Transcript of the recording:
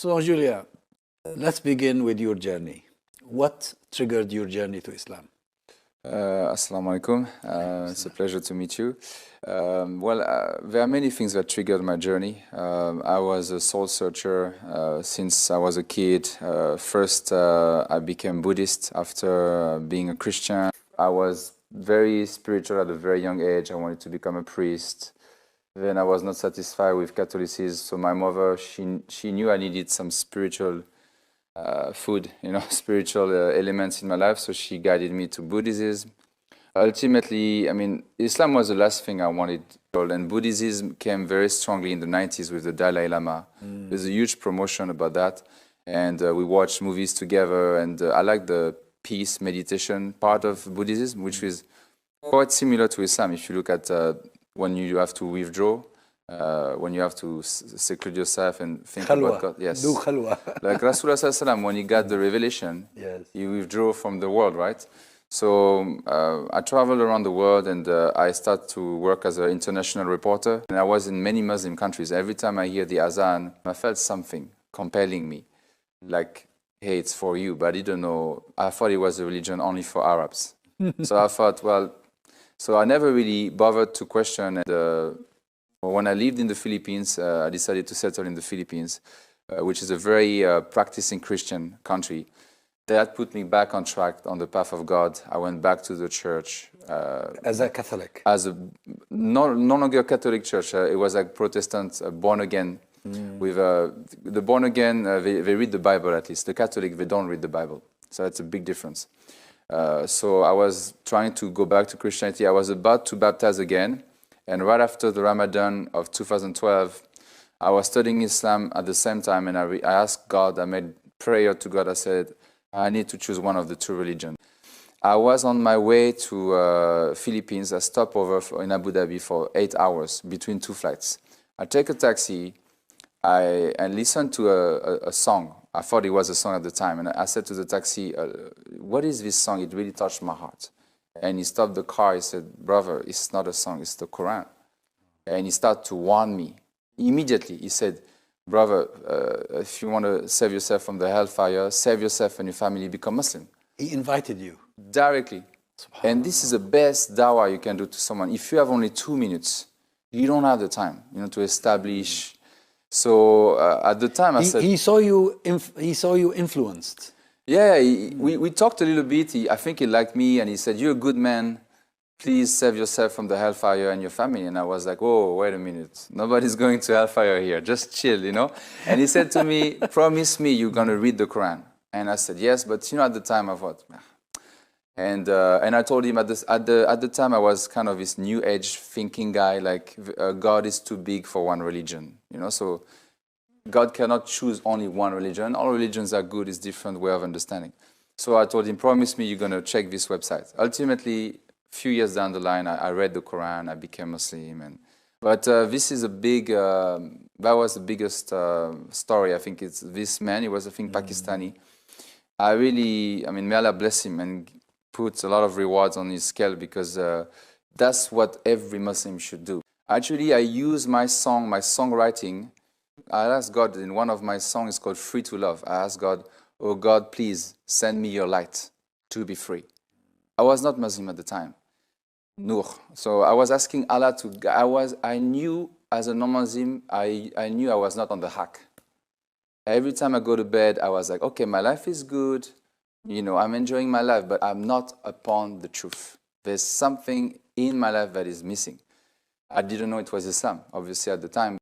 So, Julia, let's begin with your journey. What triggered your journey to Islam? Assalamu alaikum. It's a pleasure to meet you. There are many things that triggered my journey. I was a soul searcher since I was a kid. First, I became Buddhist after being a Christian. I was very spiritual at a very young age. I wanted to become a priest. Then I was not satisfied with Catholicism, so my mother, she knew I needed some spiritual food, spiritual elements in my life, so she guided me to Buddhism. Ultimately, Islam was the last thing I wanted, and Buddhism came very strongly in the 90s with the Dalai Lama. There's a huge promotion about that, and we watched movies together, and I like the peace meditation part of Buddhism, which is quite similar to Islam. If you look at when you have to withdraw, when you have to seclude yourself and think about God. Yes. Do khalwa. Like Rasulullah Sallallahu Alaihi Wasallam, when he got the revelation, yes, he withdrew from the world, right? So I traveled around the world, and I started to work as an international reporter. And I was in many Muslim countries. Every time I hear the azan, I felt something compelling me, like, hey, it's for you. But I didn't know. I thought it was a religion only for Arabs. So I thought, so I never really bothered to question. And when I lived in the Philippines, I decided to settle in the Philippines, which is a very practicing Christian country. That put me back on track, on the path of God. I went back to the church. As a Catholic? As a no longer a Catholic church. It was like Protestant, born again. With the born again, they read the Bible at least. The Catholic, they don't read the Bible. So that's a big difference. So I was trying to go back to Christianity. I was about to baptize again. And right after the Ramadan of 2012, I was studying Islam at the same time. And I asked God, I made prayer to God. I said, I need to choose one of the two religions. I was on my way to Philippines. I stopped over in Abu Dhabi for 8 hours between two flights. I take a taxi. I listened to a song. I thought it was a song at the time. And I said to the taxi, what is this song? It really touched my heart. And he stopped the car. He said, brother, it's not a song, it's the Quran. And he started to warn me. Immediately, he said, brother, if you want to save yourself from the hellfire, save yourself and your family, become Muslim. He invited you? Directly. And this is the best dawah you can do to someone. If you have only 2 minutes, you don't have the time, to establish. So at the time, I said... He saw you influenced. Yeah, we talked a little bit. I think he liked me, and he said, you're a good man. Please save yourself from the hellfire and your family. And I was like, oh, wait a minute. Nobody's going to hellfire here. Just chill, And he said to me, promise me you're going to read the Quran. And I said, yes, but at the time I thought, and I told him at the time I was kind of this new age thinking guy, like God is too big for one religion, so God cannot choose only one religion. All religions are good, it's different way of understanding. So I told him, promise me you're going to check this website. Ultimately, a few years down the line, I read the Quran, I became Muslim. But this is a big, that was the biggest story. I think it's this man, he was, I think, Pakistani. May Allah bless him and put a lot of rewards on his scale, because that's what every Muslim should do. Actually, I use my songwriting. I asked God, in one of my songs called Free to Love, I asked God, oh God, please send me your light to be free. I was not Muslim at the time, Nur. So I was asking Allah I knew as a non-Muslim, I knew I was not on the haq. Every time I go to bed, I was like, okay, my life is good, I'm enjoying my life, but I'm not upon the truth. There's something in my life that is missing. I didn't know it was Islam, obviously, at the time.